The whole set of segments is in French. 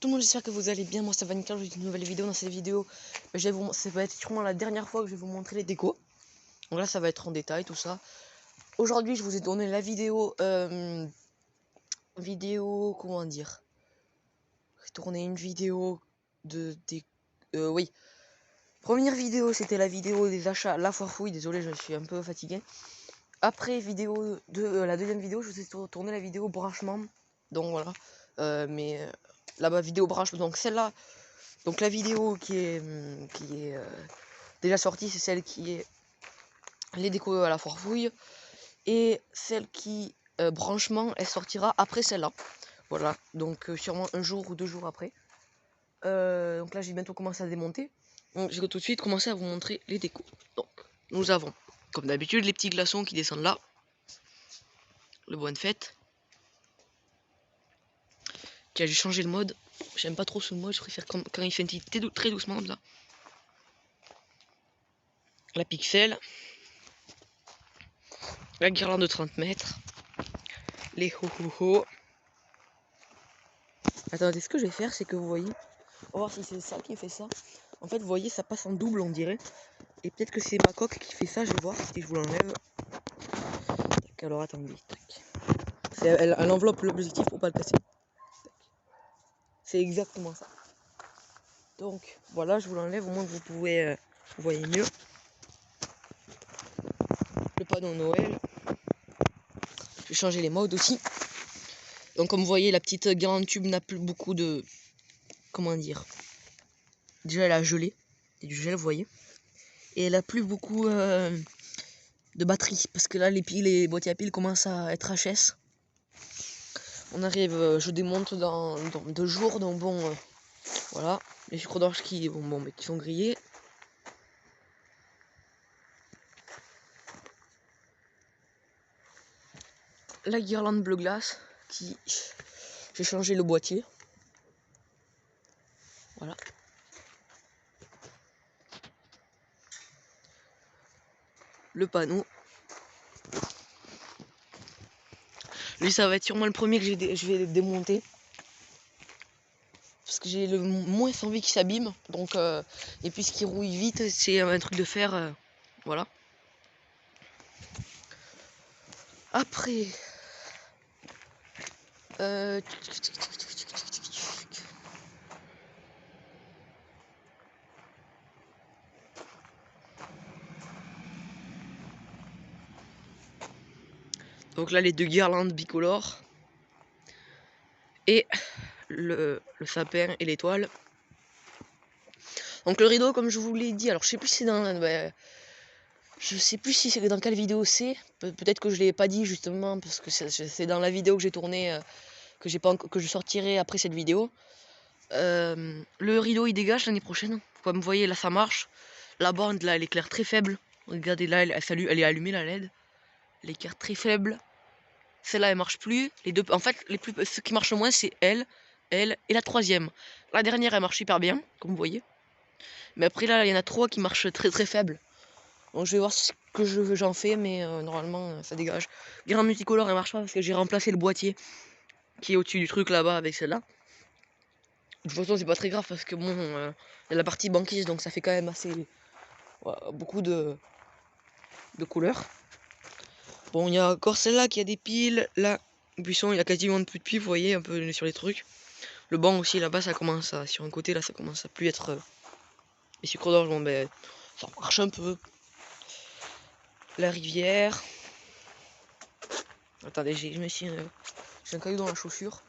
Tout le monde, j'espère que vous allez bien. Moi, ça va nickel. J'ai une nouvelle vidéo. Dans cette vidéo, ça va être sûrement la dernière fois que je vais vous montrer les décos. Donc là, ça va être en détail tout ça. Aujourd'hui, je vous ai donné la vidéo. Comment dire? J'ai tourné une vidéo oui. Première vidéo, c'était la vidéo des achats La Foire Fouille. Désolé, je suis un peu fatigué. Après la deuxième vidéo, je vous ai tourné la vidéo branchement. Donc voilà. Là-bas, vidéo branchement. Donc celle-là. Donc la vidéo qui est déjà sortie, c'est celle qui est les décos à la foire fouille. Et celle qui, branchement, elle sortira après celle-là. Voilà, donc sûrement un jour ou 2 jours après. Donc là, j'ai bientôt commencé à démonter. Donc je vais tout de suite commencer à vous montrer les décos. Donc, nous avons, comme d'habitude, les petits glaçons qui descendent là. Le bois de fête. Tiens, j'ai changé le mode. J'aime pas trop ce mode, je préfère quand il fait très doucement comme ça. La pixel. La guirlande de 30 mètres. Les ho. Attendez, ce que je vais faire, c'est que vous voyez, on va voir si c'est ça qui fait ça. En fait, vous voyez, ça passe en double, on dirait. Et peut-être que c'est ma coque qui fait ça, je vais voir si je vous l'enlève. Alors attendez, elle enveloppe l'objectif pour pas le casser. C'est exactement ça. Donc voilà, je vous l'enlève, au moins vous pouvez, vous voyez mieux. Le panneau Noël. Je vais changer les modes aussi. Donc comme vous voyez, la petite guirlande tube n'a plus beaucoup de... Comment dire? Déjà elle a gelé. Et du gel, vous voyez. Et elle a plus beaucoup de batterie. Parce que là, les boîtiers à piles commencent à être HS. On arrive, je démonte dans 2 jours. Donc bon, voilà. Les sucres d'orge qui sont grillés. La guirlande bleu glace qui... J'ai changé le boîtier. Voilà. Le panneau. Lui, ça va être sûrement le premier que je vais démonter. Parce que j'ai le moins envie qu'il s'abîme. Donc, et puisqu'il rouille vite, c'est un truc de fer. Voilà. Après... Donc là, les 2 guirlandes bicolores. Et le sapin et l'étoile. Donc le rideau, comme je vous l'ai dit, alors je sais plus si c'est je sais plus si c'est dans quelle vidéo c'est. Peut-être que je l'ai pas dit justement, parce que c'est dans la vidéo que j'ai tournée, que je sortirai après cette vidéo. Le rideau il dégage l'année prochaine. Comme vous voyez là ça marche. La bande là elle éclaire très faible. Regardez là elle est allumée la LED. Elle éclaire très faible. Celle-là elle marche plus. Les deux, en fait ceux qui marchent le moins c'est elle et la troisième. La dernière elle marche super bien comme vous voyez. Mais après là il y en a 3 qui marchent très très faible. Donc je vais voir ce que j'en fais, mais normalement ça dégage. Guirlande multicolore elle marche pas parce que j'ai remplacé le boîtier qui est au-dessus du truc là-bas avec celle-là. De toute façon c'est pas très grave parce que bon, il y a la partie banquise donc ça fait quand même assez beaucoup de couleurs. Bon, il y a encore celle-là qui a des piles. Là, le buisson il y a quasiment plus de piles, vous voyez un peu sur les trucs. Le banc aussi là-bas ça commence à, sur un côté là ça commence à plus être les sucres d'orge, bon ben ça marche un peu. La rivière. Attendez, j'ai un caillou dans la chaussure.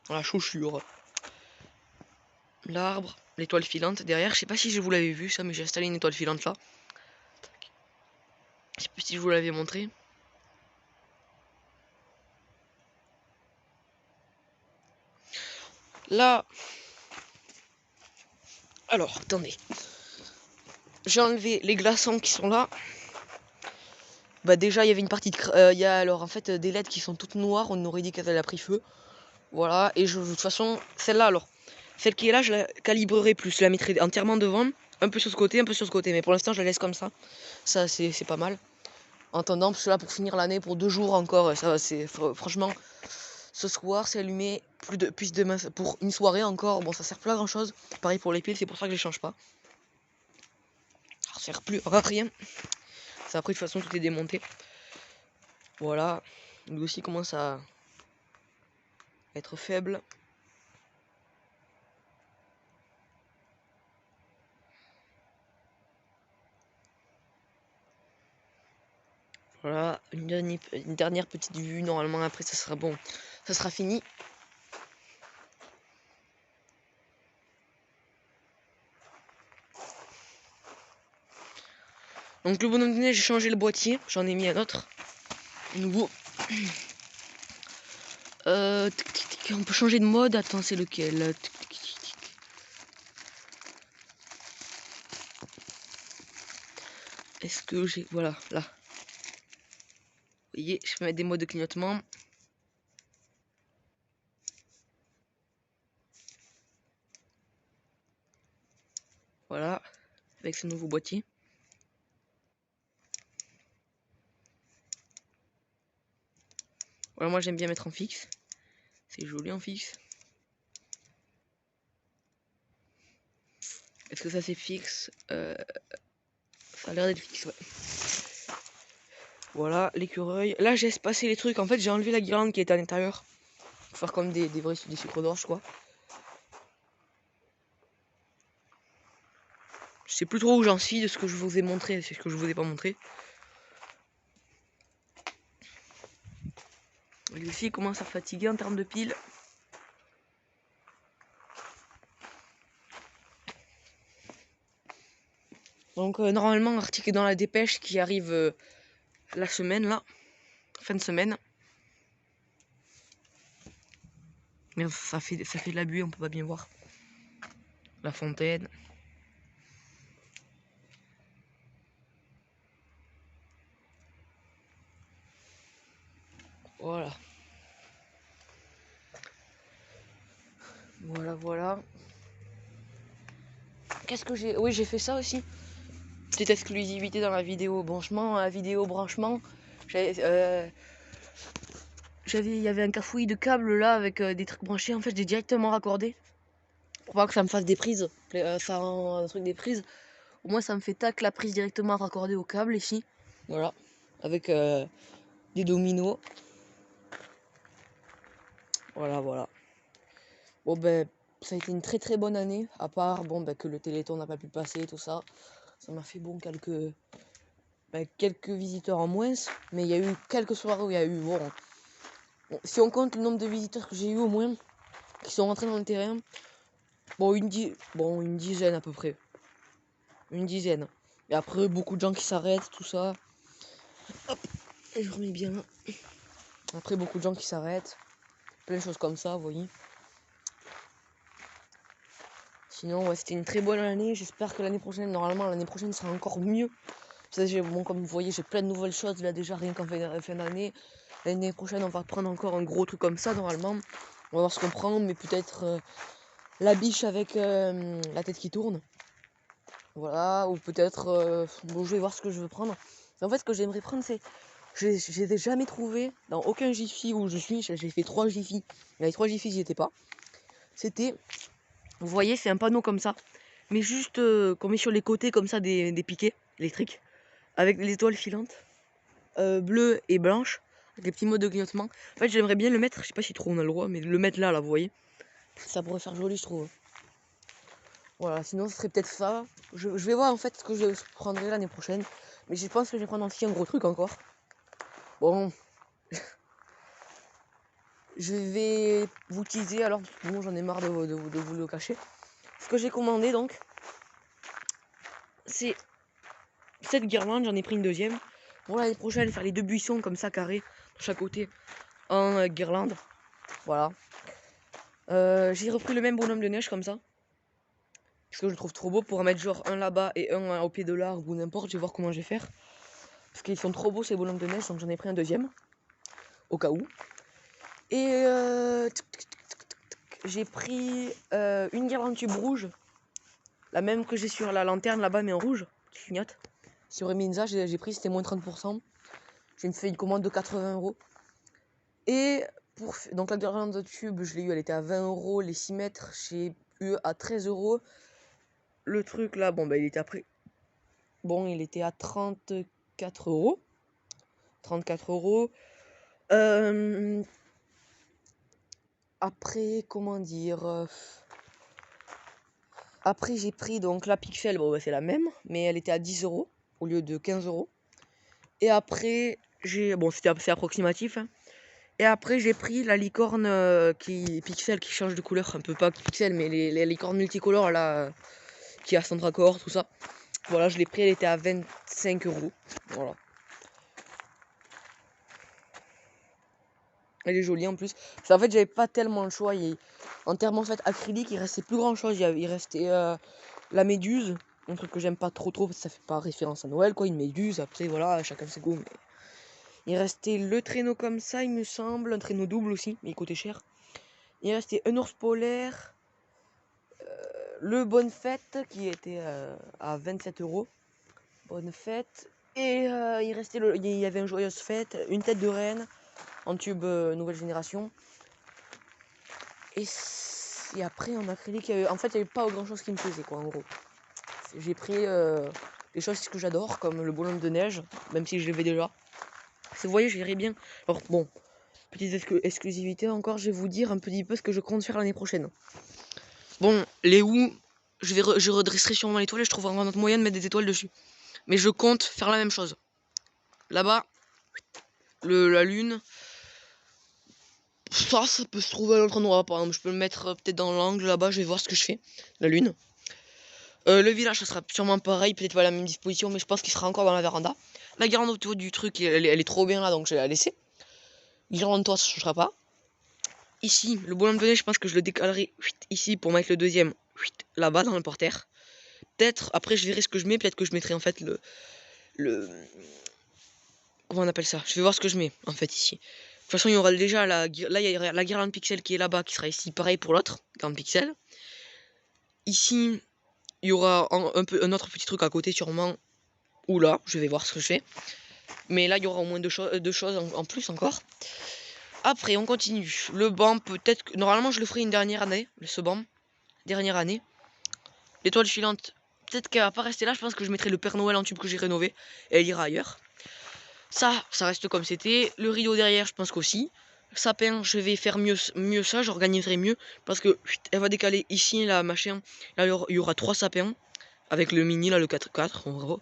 Dans la chaussure. L'arbre, l'étoile filante derrière. Je sais pas si je vous l'avais vu ça, mais j'ai installé une étoile filante là. Je sais pas si je vous l'avais montré. Là. Alors, attendez. J'ai enlevé les glaçons qui sont là. Bah déjà il y avait une partie de... il y a alors en fait des LED qui sont toutes noires. On aurait dit qu'elle a pris feu. Voilà. Et de toute façon, celle-là alors. Celle qui est là, je la calibrerai plus. Je la mettrai entièrement devant. Un peu sur ce côté, un peu sur ce côté. Mais pour l'instant, je la laisse comme ça. Ça, c'est pas mal. En attendant, parce que là, pour finir l'année, pour 2 jours encore, ça c'est franchement, ce soir, c'est allumé plus demain pour une soirée encore. Bon, ça sert plus à grand chose. Pareil pour les piles, c'est pour ça que je les change pas. Ça sert plus à rien. Ça, après, de toute façon, tout est démonté. Voilà. Lui aussi commence à être faible. Voilà, une dernière petite vue. Normalement, après, ça sera bon. Ça sera fini. Donc, le bonhomme de neige, j'ai changé le boîtier. J'en ai mis un autre. Nouveau. On peut changer de mode. Attends, c'est lequel? Est-ce que j'ai... Voilà, là. Vous voyez, je peux mettre des modes de clignotement. Voilà, avec ce nouveau boîtier. Voilà, moi j'aime bien mettre en fixe. C'est joli en fixe. Est-ce que ça c'est fixe? Ça a l'air d'être fixe, ouais. Voilà, l'écureuil. Là j'ai espacé les trucs. En fait, j'ai enlevé la guirlande qui était à l'intérieur. Pour faire comme des sucres d'orge, quoi. Je sais plus trop où j'en suis de ce que je vous ai montré, c'est ce que je vous ai pas montré. Lui aussi il commence à fatiguer en termes de piles. Donc normalement article dans la dépêche qui arrive la semaine là, fin de semaine. Mais ça fait de la buée, on peut pas bien voir. La fontaine. Voilà. Voilà. Qu'est-ce que j'ai... Oui, j'ai fait ça aussi. Petite exclusivité dans la vidéo branchement. La vidéo branchement, il y avait un cafouillis de câbles là avec des trucs branchés. En fait, j'ai directement raccordé. Pour pas que ça me fasse des prises. Ça rend un truc des prises. Au moins, ça me fait tac la prise directement raccordée au câble ici. Voilà. Avec des dominos. Voilà. Bon, ben, ça a été une très bonne année. À part, bon, ben, que le Téléthon n'a pas pu passer, tout ça. Ça m'a fait, bon, quelques visiteurs en moins. Mais il y a eu quelques soirées où il y a eu, bon, si on compte le nombre de visiteurs que j'ai eu au moins, qui sont rentrés dans le terrain, bon, une dizaine à peu près. Une dizaine. Et après, beaucoup de gens qui s'arrêtent, tout ça. Hop, et je remets bien. Après, beaucoup de gens qui s'arrêtent. Plein de choses comme ça, vous voyez. Sinon, ouais, c'était une très bonne année. J'espère que l'année prochaine, normalement, l'année prochaine sera encore mieux. Bon, comme vous voyez, j'ai plein de nouvelles choses là déjà, rien qu'en fin d'année. L'année prochaine, on va prendre encore un gros truc comme ça, normalement. On va voir ce qu'on prend, mais peut-être la biche avec la tête qui tourne. Voilà, ou peut-être... bon, je vais voir ce que je veux prendre. En fait, ce que j'aimerais prendre, c'est... Je les ai jamais trouvé dans aucun Jiffy où je suis. J'ai fait 3 Jiffy. Les 3 Jiffy, j'y étais pas. C'était... Vous voyez, c'est un panneau comme ça. Mais juste qu'on met sur les côtés comme ça des piquets électriques. Avec les étoiles filantes. Bleues et blanches. Avec les petits modes de clignotement. En fait, j'aimerais bien le mettre. Je sais pas si trop on a le droit. Mais le mettre là, vous voyez. Ça pourrait faire joli, je trouve. Voilà, sinon ce serait peut-être ça. Je vais voir en fait ce que je prendrai l'année prochaine. Mais je pense que je vais prendre aussi un gros truc encore. Bon. Je vais vous teaser alors. Bon, j'en ai marre de vous le cacher. Ce que j'ai commandé donc, c'est cette guirlande. J'en ai pris une deuxième. Pour l'année prochaine, faire les 2 buissons comme ça carrés de chaque côté en guirlande. Voilà. J'ai repris le même bonhomme de neige comme ça. Parce que je le trouve trop beau pour en mettre genre un là-bas et un au pied de l'arbre ou n'importe. Je vais voir comment je vais faire. Parce qu'ils sont trop beaux ces bonhommes de neige, donc j'en ai pris un deuxième. Au cas où. Et j'ai pris une guirlande tube rouge. La même que j'ai sur la lanterne là-bas, mais en rouge. Qui clignote. Sur Eminza, j'ai pris, c'était moins 30%. J'ai fait une commande de 80 €. Et Donc la guirlande de tube, je l'ai eu, elle était à 20 €. Les 6 mètres, j'ai eu à 13 €. Le truc là, bon, bah, il était après. Bon, il était à 34 €. 34 €. Après, comment dire, après j'ai pris donc la Pixel, bon, bah, c'est la même, mais elle était à 10 € au lieu de 15 €. Et après, bon, c'est approximatif, hein. Et après, j'ai pris la licorne Pixel qui change de couleur, un peu pas Pixel, mais les licornes multicolores là, qui a Sandracor, tout ça. Voilà, je l'ai pris, elle était à 25 €. Voilà. Elle est jolie en plus. Parce qu'en fait, j'avais pas tellement le choix. En termes en fait acrylique, il restait plus grand chose. Il restait la méduse, un truc que j'aime pas trop parce que ça fait pas référence à Noël, quoi. Une méduse, après voilà, chacun ses goûts. Mais... il restait le traîneau comme ça, il me semble, un traîneau double aussi, mais il coûtait cher. Il restait un ours polaire, le Bonne Fête qui était à 27 €. Bonne Fête. Et il y avait un Joyeuse Fête, une tête de reine en tube nouvelle génération. Et après en acrylique, en fait il n'y avait pas grand chose qui me plaisait, quoi, en gros. J'ai pris des choses que j'adore, comme le bonhomme de neige, même si je l'avais déjà. Vous voyez, j'irai bien. Alors bon, petite exclusivité encore, je vais vous dire un petit peu ce que je compte faire l'année prochaine. Bon, les houes, je redresserai sûrement les toiles et je trouverai un autre moyen de mettre des étoiles dessus. Mais je compte faire la même chose. Là-bas, la lune, ça peut se trouver à l'autre endroit. Par exemple, je peux le mettre peut-être dans l'angle là-bas, je vais voir ce que je fais. La lune. Le village, ça sera sûrement pareil, peut-être pas à la même disposition, mais je pense qu'il sera encore dans la véranda. La guirlande autour du truc, elle est trop bien là, donc je vais la laisser. La guirlande de toit, ça ne changera pas. Ici, le bonhomme de neige, je pense que je le décalerai ici pour mettre le deuxième là-bas dans le porteur. Peut-être, après je verrai ce que je mets, peut-être que je mettrai en fait le... comment on appelle ça? Je vais voir ce que je mets en fait ici. De toute façon, il y aura déjà là, il y a la guirlande pixel qui est là-bas, qui sera ici, pareil pour l'autre, guirlande pixel. Ici, il y aura un autre petit truc à côté sûrement, ou là, je vais voir ce que je fais. Mais là, il y aura au moins deux choses en plus encore. Après, on continue. Le banc, peut-être que... normalement, je le ferai une dernière année, ce banc. Dernière année. L'étoile filante, peut-être qu'elle va pas rester là. Je pense que je mettrai le Père Noël en tube que j'ai rénové. Et elle ira ailleurs. Ça reste comme c'était. Le rideau derrière, je pense qu'aussi. Sapin, je vais faire mieux ça. J'organiserai mieux. Parce que elle va décaler ici, là, machin. Là, il y aura 3 sapins. Avec le mini, là, le 4x4, en gros.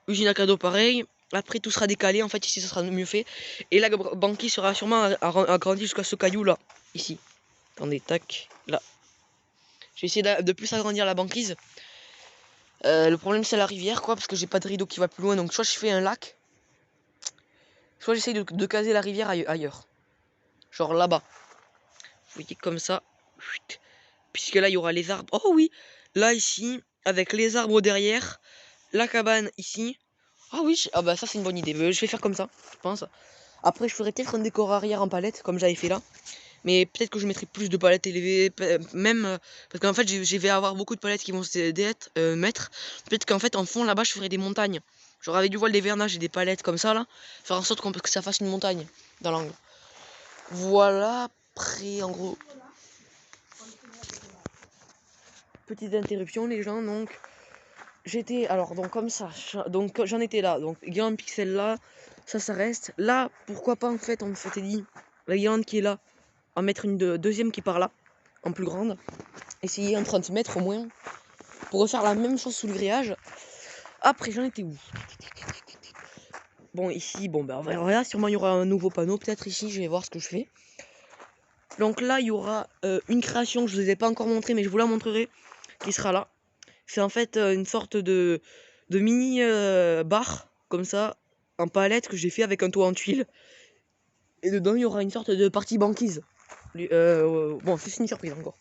Usine à cadeaux, pareil. Après, tout sera décalé. En fait, ici, ça sera mieux fait. Et la banquise sera sûrement agrandie jusqu'à ce caillou-là. Ici. Attendez, tac. Là. Je vais essayer de plus agrandir la banquise. Le problème, c'est la rivière, quoi. Parce que j'ai pas de rideau qui va plus loin. Donc, soit je fais un lac. Soit j'essaye de caser la rivière ailleurs. Genre là-bas. Vous voyez, comme ça. Puisque là, il y aura les arbres. Oh oui. Là, ici. Avec les arbres derrière. La cabane ici. Ah oui, ah bah ça c'est une bonne idée. Je vais faire comme ça, je pense. Après, je ferai peut-être un décor arrière en palette, comme j'avais fait là. Mais peut-être que je mettrai plus de palettes élevées, même parce qu'en fait, je vais avoir beaucoup de palettes qui vont se mettre. Peut-être qu'en fait, en fond là-bas, je ferai des montagnes. Genre avec du voile d'hivernage et des palettes comme ça là, faire en sorte que ça fasse une montagne dans l'angle. Voilà. Après, en gros, petite interruption, les gens. Donc, alors donc comme ça, donc j'en étais là. Donc guirlande pixel là, ça reste là. Pourquoi pas en fait, on s'était dit la guirlande qui est là, en mettre une deuxième qui part là, en plus grande, essayer en 30 mètres au moins pour refaire la même chose sous le grillage. Après, j'en étais où? Bon, ici, bon ben voilà, sûrement il y aura un nouveau panneau peut-être ici. Je vais voir ce que je fais. Donc là, il y aura une création que je vous ai pas encore montré, mais je vous la montrerai, qui sera là. C'est en fait une sorte de mini bar, comme ça, en palette que j'ai fait avec un toit en tuile. Et dedans, il y aura une sorte de partie banquise. Bon, c'est une surprise encore.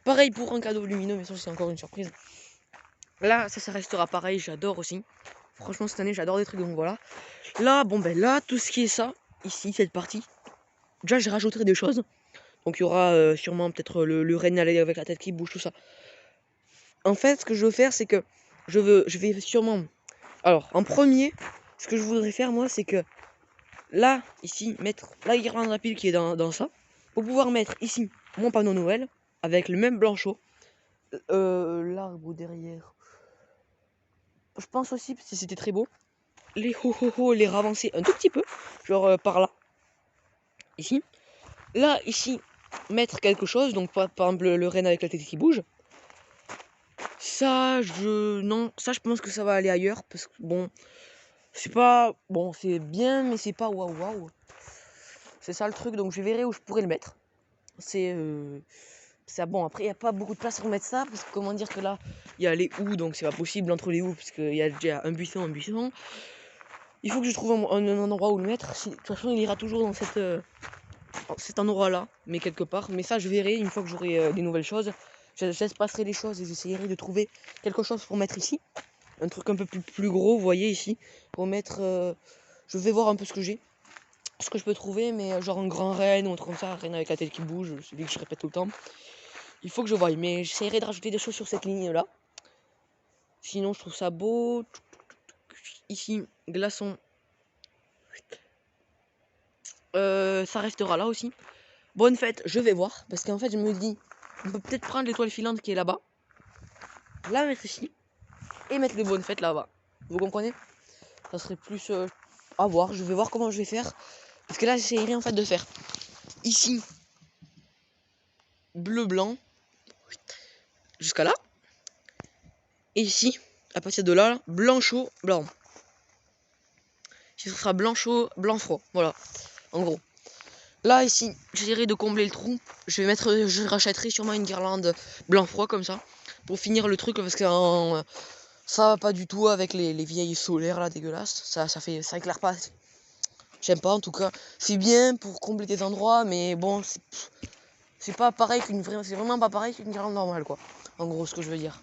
Pareil pour un cadeau lumineux, mais ça, c'est encore une surprise. Là, ça restera pareil, j'adore aussi. Franchement, cette année, j'adore des trucs, donc voilà. Là, bon, ben là, tout ce qui est ça, ici, cette partie. Déjà, j'ai rajouté des choses. Donc, il y aura sûrement peut-être le renne avec la tête qui bouge, tout ça. En fait, ce que je veux faire, c'est que je vais sûrement... Alors, en premier, ce que je voudrais faire, moi, c'est que là, ici, mettre la guirlande à pile qui est dans ça, pour pouvoir mettre ici mon panneau Noël avec le même blanchot. L'arbre derrière, je pense aussi, si c'était très beau, les ho ho ho, les ravancer un tout petit peu, genre par là, ici. Là, ici, mettre quelque chose, donc par exemple le renne avec la tête qui bouge. Ça, non, ça je pense que ça va aller ailleurs, parce que bon, c'est pas, bon, c'est bien, mais c'est pas waouh waouh. C'est ça le truc, donc je verrai où je pourrais le mettre. C'est ça, bon, après il n'y a pas beaucoup de place pour mettre ça, parce que comment dire que là, il y a les houes, donc c'est pas possible entre les houes, parce qu'il y a déjà un buisson. Il faut que je trouve un endroit où le mettre. De toute façon, il ira toujours dans cet endroit-là, mais quelque part. Mais ça, je verrai une fois que j'aurai des nouvelles choses. J'espacerai les choses et j'essayerai de trouver quelque chose pour mettre ici. Un truc un peu plus gros, vous voyez ici. Pour mettre... je vais voir un peu ce que j'ai. Ce que je peux trouver, mais genre un grand renne ou un truc comme ça. Un renne avec la tête qui bouge, celui que je répète tout le temps. Il faut que je voie. Mais j'essayerai de rajouter des choses sur cette ligne-là. Sinon, je trouve ça beau. Ici, glaçon. Ça restera là aussi. Bonne fête, je vais voir. Parce qu'en fait, je me dis, on peut peut-être prendre l'étoile filante qui est là-bas, la mettre ici, et mettre les bonnes fêtes là-bas. Vous comprenez? Ça serait plus à voir. Je vais voir comment je vais faire. Parce que là, j'essayerai en fait de faire ici, bleu-blanc, jusqu'à là. Et ici, à partir de là, blanc chaud, blanc. Ici, ce sera blanc chaud, blanc froid. Voilà, en gros. Là, ici, j'essaierai de combler le trou. Je rachèterai sûrement une guirlande blanc-froid comme ça. Pour finir le truc, parce que ça va pas du tout avec les vieilles solaires là, dégueulasses. Ça éclaire pas. J'aime pas en tout cas. C'est bien pour combler des endroits, mais bon, c'est pas pareil c'est vraiment pas pareil qu'une guirlande normale, quoi. En gros, ce que je veux dire.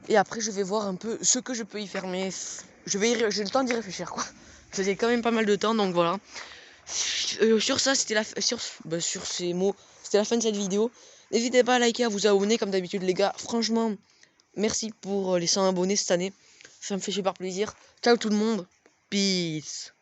Et après, je vais voir un peu ce que je peux y faire, mais j'ai le temps d'y réfléchir, quoi. J'ai quand même pas mal de temps, donc voilà. Sur ça, c'était sur ces mots, c'était la fin de cette vidéo. N'hésitez pas à liker, à vous abonner comme d'habitude, les gars. Franchement, merci pour les 100 abonnés cette année. Ça me fait super plaisir. Ciao tout le monde. Peace.